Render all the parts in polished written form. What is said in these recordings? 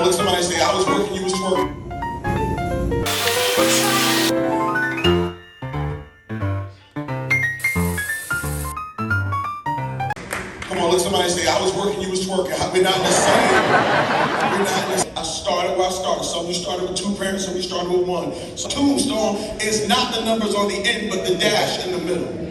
look somebody and say, I was working, you was twerking. Come on, look somebody and say, I was working, you was twerking. We're not the same. We're not the same. I started where I started. Some of you started with 2 parents, some of you started with 1. So tombstone is not the numbers on the end, but the dash in the middle.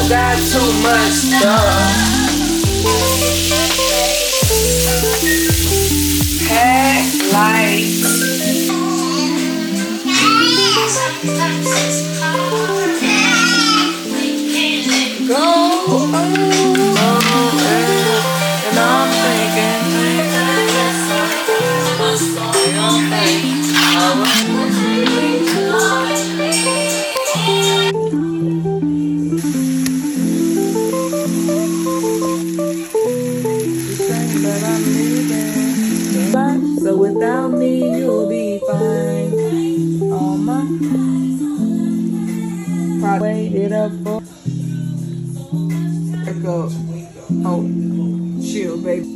Got too much stuff. Pack lights. Go and I'm thinking so without me, you'll be fine. All my probably waited up for. Let go. Oh, chill, baby.